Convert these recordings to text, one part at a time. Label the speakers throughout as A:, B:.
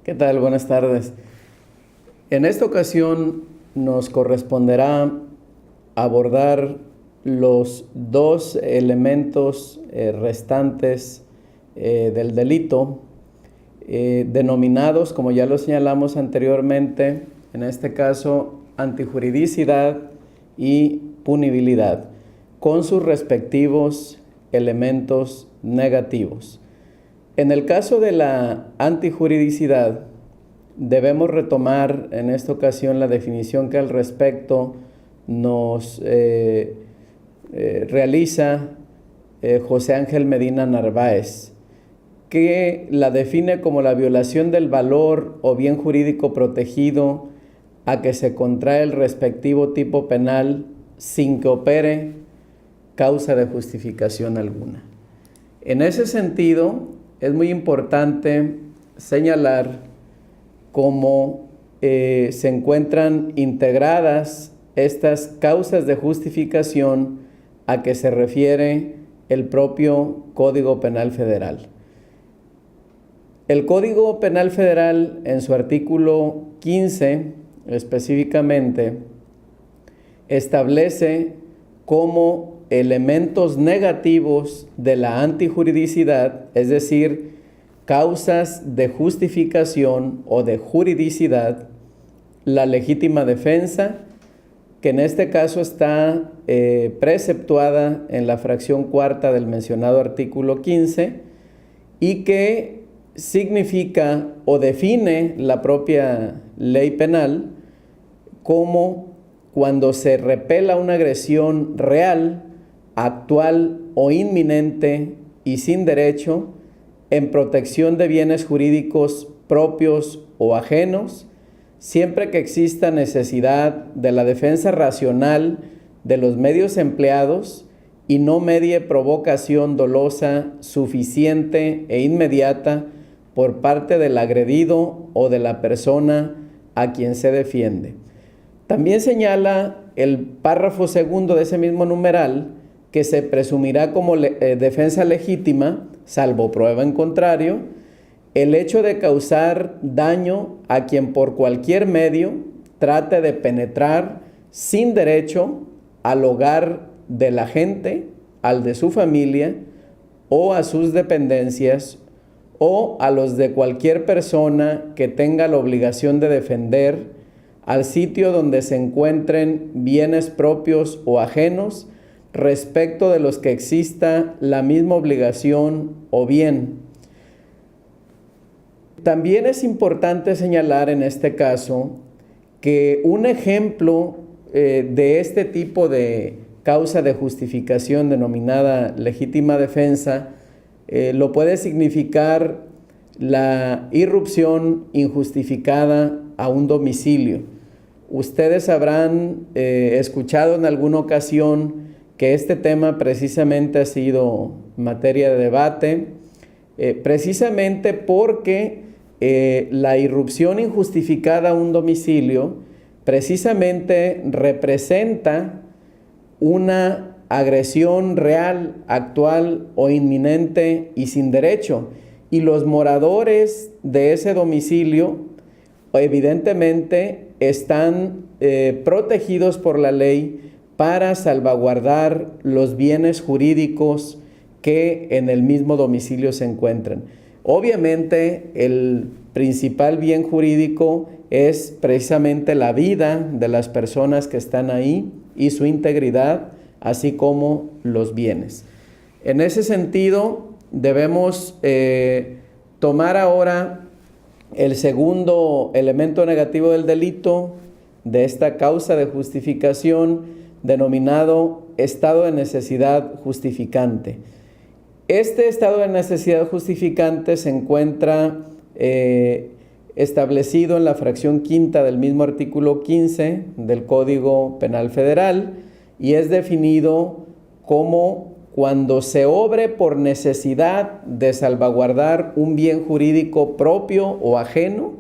A: ¿Qué tal? Buenas tardes. En esta ocasión nos corresponderá abordar los dos elementos restantes del delito, denominados, como ya lo señalamos anteriormente, en este caso, antijuridicidad y punibilidad, con sus respectivos elementos negativos. En el caso de la antijuridicidad, debemos retomar en esta ocasión la definición que al respecto nos realiza José Ángel Medina Narváez, que la define como la violación del valor o bien jurídico protegido a que se contrae el respectivo tipo penal sin que opere causa de justificación alguna. En ese sentido, es muy importante señalar cómo se encuentran integradas estas causas de justificación a que se refiere el propio Código Penal Federal. El Código Penal Federal, en su artículo 15 específicamente, establece como elementos negativos de la antijuridicidad, es decir, causas de justificación o de juridicidad, la legítima defensa, que en este caso está preceptuada en la fracción cuarta del mencionado artículo 15 y que significa o define la propia ley penal como cuando se repela una agresión real, actual o inminente y sin derecho en protección de bienes jurídicos propios o ajenos, siempre que exista necesidad de la defensa racional de los medios empleados y no medie provocación dolosa suficiente e inmediata por parte del agredido o de la persona a quien se defiende. También señala el párrafo segundo de ese mismo numeral que se presumirá como defensa legítima, salvo prueba en contrario, el hecho de causar daño a quien por cualquier medio trate de penetrar sin derecho al hogar del agente, al de su familia o a sus dependencias o a los de cualquier persona que tenga la obligación de defender al sitio donde se encuentren bienes propios o ajenos respecto de los que exista la misma obligación o bien. También es importante señalar en este caso que un ejemplo de este tipo de causa de justificación denominada legítima defensa lo puede significar la irrupción injustificada a un domicilio. Ustedes habrán escuchado en alguna ocasión que este tema precisamente ha sido materia de debate, precisamente porque la irrupción injustificada a un domicilio precisamente representa una agresión real, actual o inminente y sin derecho, y los moradores de ese domicilio evidentemente están protegidos por la ley para salvaguardar los bienes jurídicos que en el mismo domicilio se encuentran. Obviamente, el principal bien jurídico es precisamente la vida de las personas que están ahí y su integridad, así como los bienes. En ese sentido, debemos tomar ahora el segundo elemento negativo del delito de esta causa de justificación, denominado estado de necesidad justificante. Este estado de necesidad justificante se encuentra establecido en la fracción quinta del mismo artículo 15 del Código Penal Federal y es definido como cuando se obre por necesidad de salvaguardar un bien jurídico propio o ajeno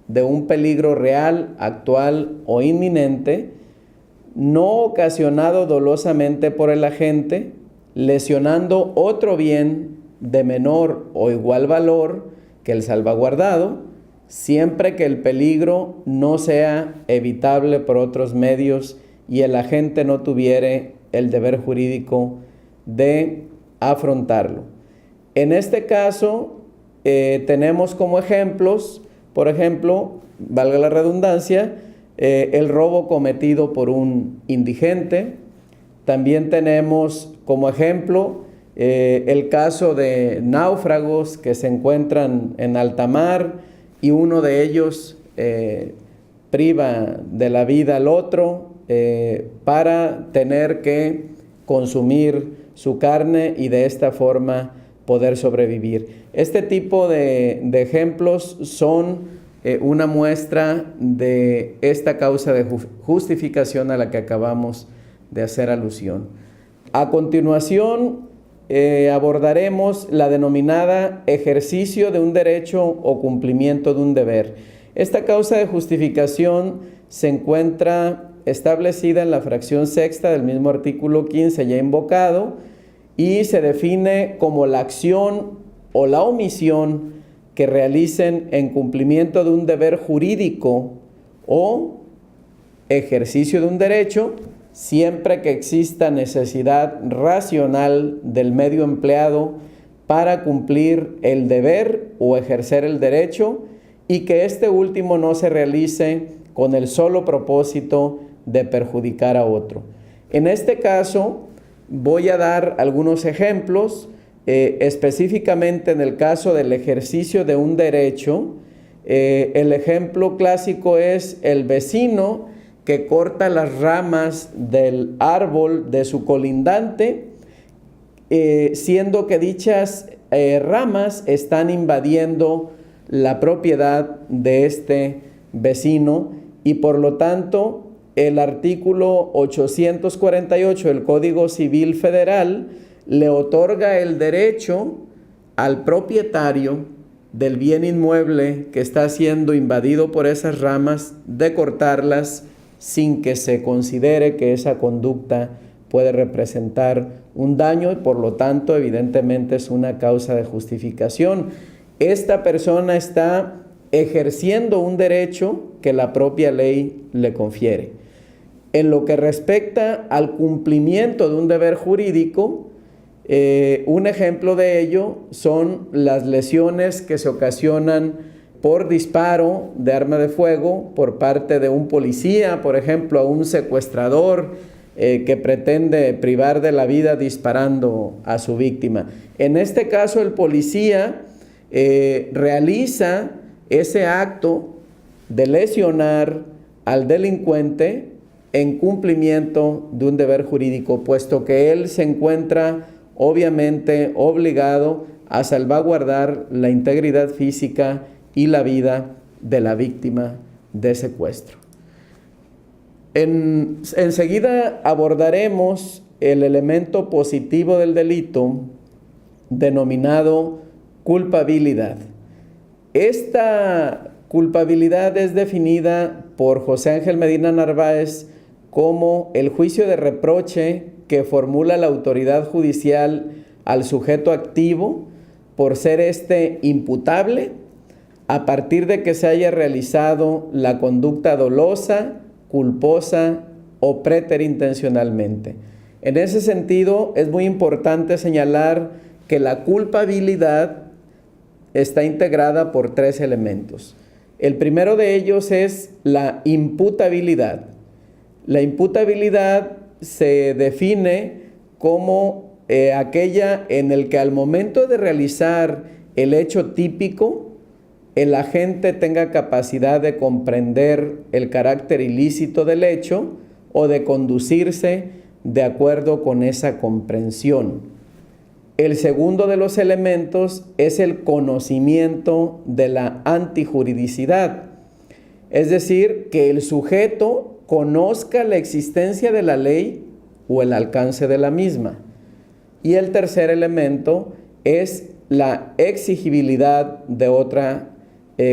A: de un peligro real, actual o inminente, no ocasionado dolosamente por el agente, lesionando otro bien de menor o igual valor que el salvaguardado, siempre que el peligro no sea evitable por otros medios y el agente no tuviere el deber jurídico de afrontarlo. En este caso, tenemos como ejemplos, por ejemplo, valga la redundancia, el robo cometido por un indigente. También tenemos como ejemplo el caso de náufragos que se encuentran en alta mar y uno de ellos priva de la vida al otro para tener que consumir su carne y de esta forma poder sobrevivir. Este tipo de ejemplos son una muestra de esta causa de justificación a la que acabamos de hacer alusión. A continuación, abordaremos la denominada ejercicio de un derecho o cumplimiento de un deber. Esta causa de justificación se encuentra establecida en la fracción sexta del mismo artículo 15 ya invocado y se define como la acción o la omisión que realicen en cumplimiento de un deber jurídico o ejercicio de un derecho, siempre que exista necesidad racional del medio empleado para cumplir el deber o ejercer el derecho y que este último no se realice con el solo propósito de perjudicar a otro. En este caso, voy a dar algunos ejemplos. Específicamente en el caso del ejercicio de un derecho, el ejemplo clásico es el vecino que corta las ramas del árbol de su colindante, siendo que dichas ramas están invadiendo la propiedad de este vecino y por lo tanto el artículo 848 del Código Civil Federal le otorga el derecho al propietario del bien inmueble que está siendo invadido por esas ramas de cortarlas sin que se considere que esa conducta puede representar un daño y por lo tanto evidentemente es una causa de justificación. Esta persona está ejerciendo un derecho que la propia ley le confiere. En lo que respecta al cumplimiento de un deber jurídico, un ejemplo de ello son las lesiones que se ocasionan por disparo de arma de fuego por parte de un policía, por ejemplo, a un secuestrador que pretende privar de la vida disparando a su víctima. En este caso, el policía realiza ese acto de lesionar al delincuente en cumplimiento de un deber jurídico, puesto que él se encuentra obviamente obligado a salvaguardar la integridad física y la vida de la víctima de secuestro. Enseguida abordaremos el elemento positivo del delito denominado culpabilidad. Esta culpabilidad es definida por José Ángel Medina Narváez como el juicio de reproche que formula la autoridad judicial al sujeto activo por ser éste imputable a partir de que se haya realizado la conducta dolosa, culposa o preterintencionalmente. En ese sentido, es muy importante señalar que la culpabilidad está integrada por tres elementos. El primero de ellos es la imputabilidad. La imputabilidad se define como aquella en el que al momento de realizar el hecho típico, el agente tenga capacidad de comprender el carácter ilícito del hecho o de conducirse de acuerdo con esa comprensión. El segundo de los elementos es el conocimiento de la antijuridicidad, es decir, que el sujeto conozca la existencia de la ley o el alcance de la misma. Y el tercer elemento es la exigibilidad de otra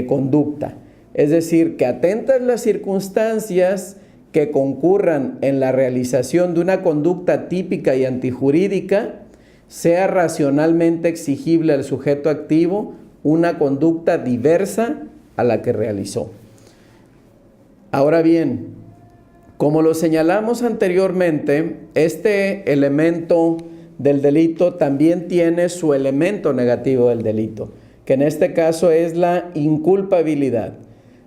A: conducta, es decir, que atentas las circunstancias que concurran en la realización de una conducta típica y antijurídica, sea racionalmente exigible al sujeto activo una conducta diversa a la que realizó. Ahora bien, como lo señalamos anteriormente, este elemento del delito también tiene su elemento negativo del delito, que en este caso es la inculpabilidad.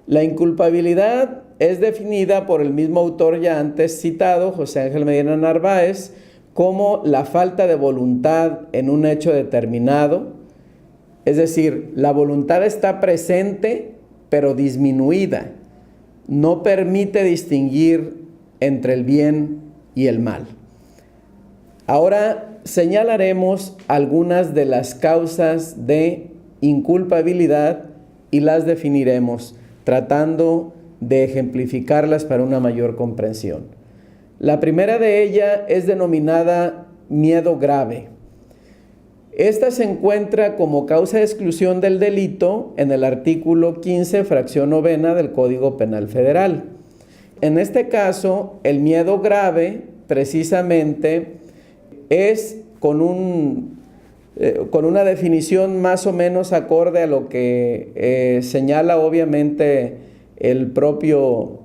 A: La inculpabilidad es definida por el mismo autor ya antes citado, José Ángel Medina Narváez, como la falta de voluntad en un hecho determinado. Es decir, la voluntad está presente, pero disminuida. No permite distinguir entre el bien y el mal. Ahora señalaremos algunas de las causas de inculpabilidad y las definiremos, tratando de ejemplificarlas para una mayor comprensión. La primera de ellas es denominada miedo grave. Esta se encuentra como causa de exclusión del delito en el artículo 15, fracción novena del Código Penal Federal. En este caso, el miedo grave precisamente es con una definición más o menos acorde a lo que señala obviamente el propio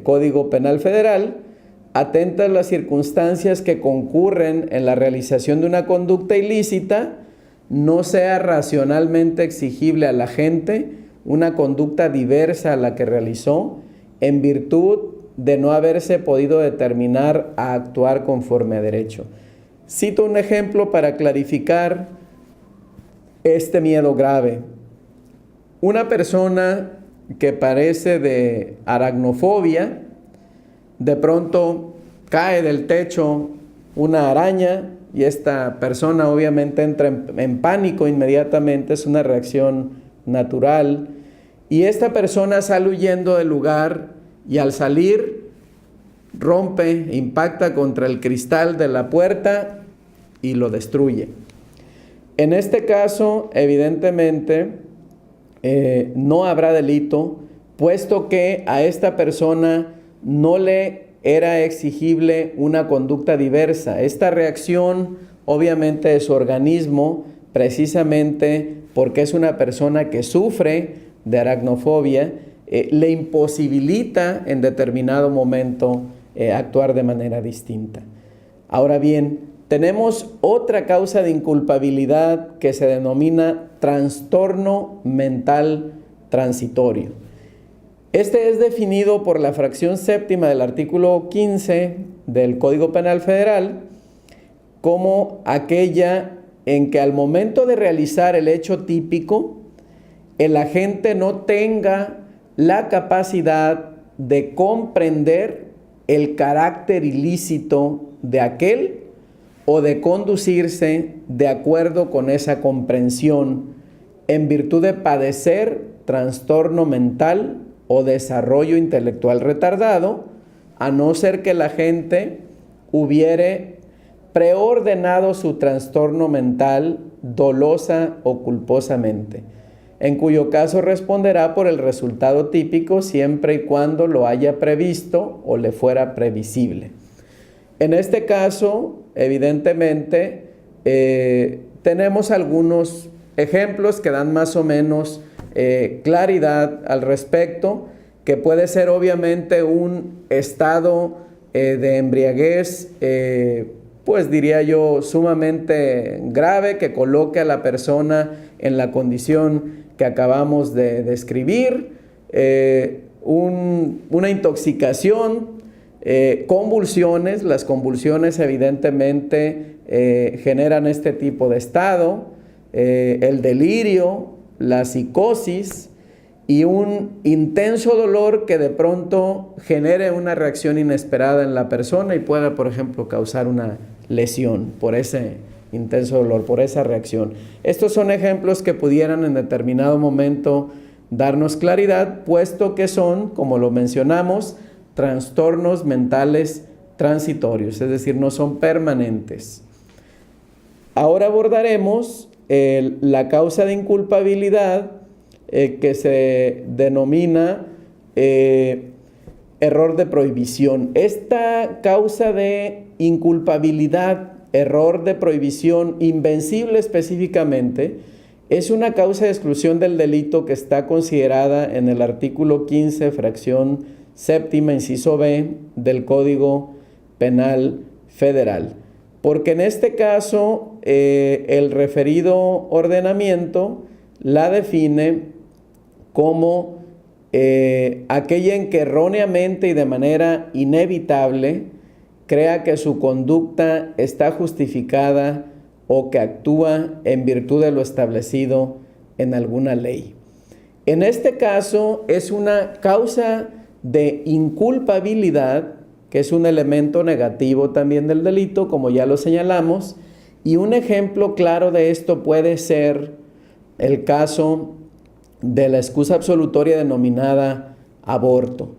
A: Código Penal Federal, atenta a las circunstancias que concurren en la realización de una conducta ilícita, no sea racionalmente exigible a la gente una conducta diversa a la que realizó, en virtud de no haberse podido determinar a actuar conforme a derecho. Cito un ejemplo para clarificar este miedo grave. Una persona que padece de aracnofobia, de pronto cae del techo una araña y esta persona obviamente entra en pánico inmediatamente, es una reacción natural, y esta persona sale huyendo del lugar y al salir rompe, impacta contra el cristal de la puerta y lo destruye. En este caso, evidentemente, no habrá delito, puesto que a esta persona no le era exigible una conducta diversa. Esta reacción, obviamente, de su organismo, precisamente porque es una persona que sufre de aracnofobia, le imposibilita en determinado momento actuar de manera distinta. Ahora bien, tenemos otra causa de inculpabilidad que se denomina trastorno mental transitorio. Este es definido por la fracción séptima del artículo 15 del Código Penal Federal como aquella en que al momento de realizar el hecho típico, el agente no tenga la capacidad de comprender el carácter ilícito de aquel o de conducirse de acuerdo con esa comprensión en virtud de padecer trastorno mental o desarrollo intelectual retardado, a no ser que la gente hubiere preordenado su trastorno mental dolosa o culposamente, en cuyo caso responderá por el resultado típico siempre y cuando lo haya previsto o le fuera previsible. En este caso, evidentemente, tenemos algunos ejemplos que dan más o menos claridad al respecto, que puede ser obviamente un estado de embriaguez, pues diría yo, sumamente grave, que coloque a la persona en la condición que acabamos de describir, una intoxicación, convulsiones. Las convulsiones evidentemente generan este tipo de estado, el delirio, la psicosis y un intenso dolor que de pronto genere una reacción inesperada en la persona y pueda, por ejemplo, causar una lesión por ese intenso dolor, por esa reacción. Estos son ejemplos que pudieran en determinado momento darnos claridad, puesto que son, como lo mencionamos, trastornos mentales transitorios, es decir, no son permanentes. Ahora abordaremos la causa de inculpabilidad que se denomina error de prohibición. Esta causa de inculpabilidad, error de prohibición invencible específicamente, Es una causa de exclusión del delito que está considerada en el artículo 15, fracción séptima, inciso B, del Código Penal Federal. Porque en este caso, el referido ordenamiento la define como aquella en que erróneamente y de manera inevitable crea que su conducta está justificada o que actúa en virtud de lo establecido en alguna ley. En este caso es una causa de inculpabilidad, que es un elemento negativo también del delito, como ya lo señalamos, y un ejemplo claro de esto puede ser el caso de la excusa absolutoria denominada aborto.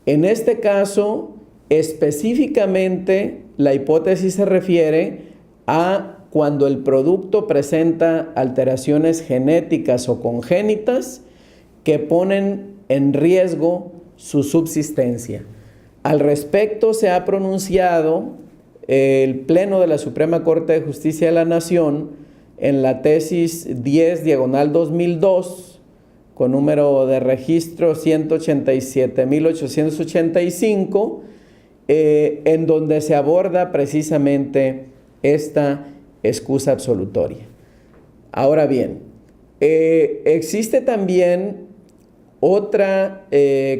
A: En este caso, específicamente, la hipótesis se refiere a cuando el producto presenta alteraciones genéticas o congénitas que ponen en riesgo su subsistencia. Al respecto se ha pronunciado el Pleno de la Suprema Corte de Justicia de la Nación en la tesis 10/2002, con número de registro 187.885, en donde se aborda precisamente esta excusa absolutoria. Ahora bien, existe también otra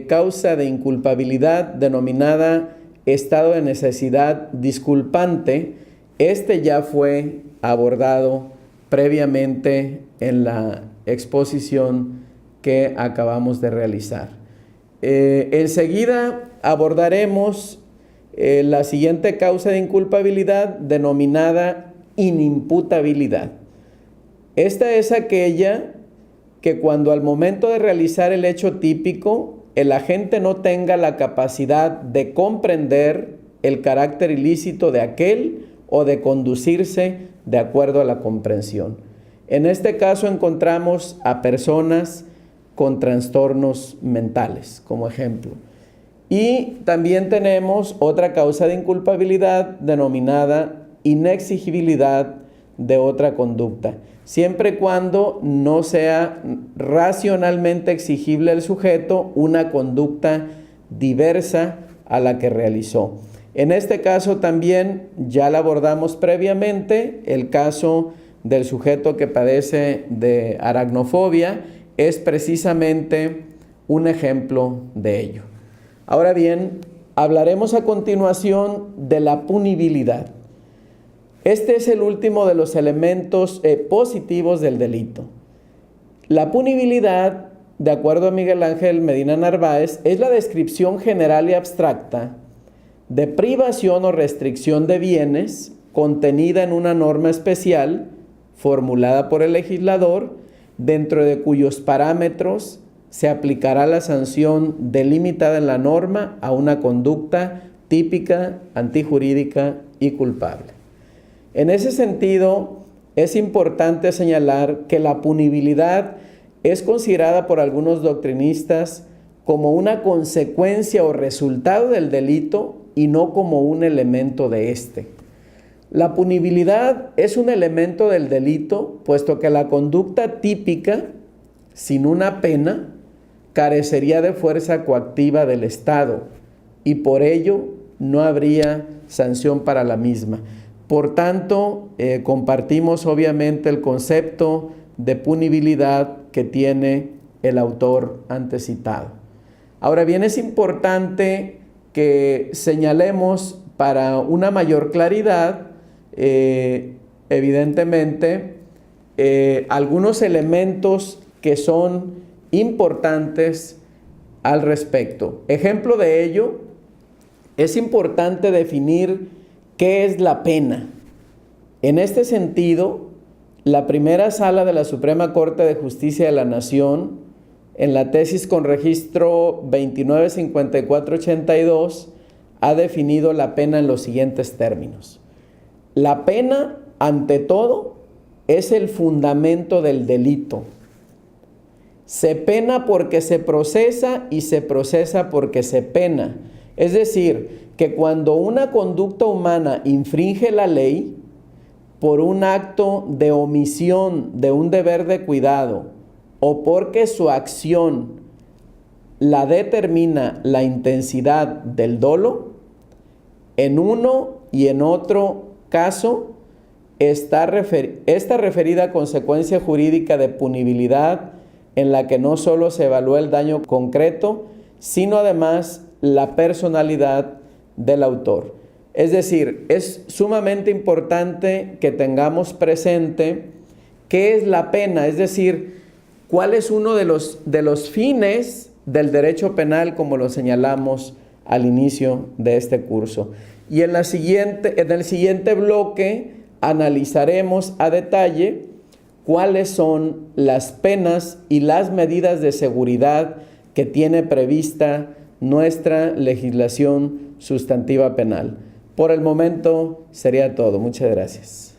A: causa de inculpabilidad denominada estado de necesidad disculpante. Este ya fue abordado previamente en la exposición que acabamos de realizar. Enseguida abordaremos la siguiente causa de inculpabilidad denominada inimputabilidad. Esta es aquella que cuando al momento de realizar el hecho típico, el agente no tenga la capacidad de comprender el carácter ilícito de aquel o de conducirse de acuerdo a la comprensión. En este caso encontramos a personas con trastornos mentales, como ejemplo. Y también tenemos otra causa de inculpabilidad denominada inexigibilidad de otra conducta, siempre y cuando no sea racionalmente exigible al sujeto una conducta diversa a la que realizó. En este caso también ya la abordamos previamente, el caso del sujeto que padece de aracnofobia es precisamente un ejemplo de ello. Ahora bien, hablaremos a continuación de la punibilidad. Este es el último de los elementos positivos del delito. La punibilidad, de acuerdo a Miguel Ángel Medina Narváez, es la descripción general y abstracta de privación o restricción de bienes contenida en una norma especial formulada por el legislador, dentro de cuyos parámetros se aplicará la sanción delimitada en la norma a una conducta típica, antijurídica y culpable. En ese sentido, es importante señalar que la punibilidad es considerada por algunos doctrinistas como una consecuencia o resultado del delito y no como un elemento de este. La punibilidad es un elemento del delito, puesto que la conducta típica, sin una pena, carecería de fuerza coactiva del Estado y por ello no habría sanción para la misma. Por tanto, compartimos obviamente el concepto de punibilidad que tiene el autor antecitado. Ahora bien, es importante que señalemos para una mayor claridad, evidentemente, algunos elementos que son importantes al respecto. Ejemplo de ello, es importante definir ¿qué es la pena? En este sentido, la primera sala de la Suprema Corte de Justicia de la Nación, en la tesis con registro 295482, ha definido la pena en los siguientes términos. La pena, ante todo, es el fundamento del delito. Se pena porque se procesa y se procesa porque se pena. Es decir, que cuando una conducta humana infringe la ley, por un acto de omisión de un deber de cuidado o porque su acción la determina la intensidad del dolo, en uno y en otro caso, esta referida consecuencia jurídica de punibilidad en la que no solo se evalúa el daño concreto, sino además la personalidad del autor. Es decir, es sumamente importante que tengamos presente qué es la pena, es decir, cuál es uno de los fines del derecho penal, como lo señalamos al inicio de este curso. Y en el siguiente bloque analizaremos a detalle cuáles son las penas y las medidas de seguridad que tiene prevista nuestra legislación sustantiva penal. Por el momento sería todo. Muchas gracias.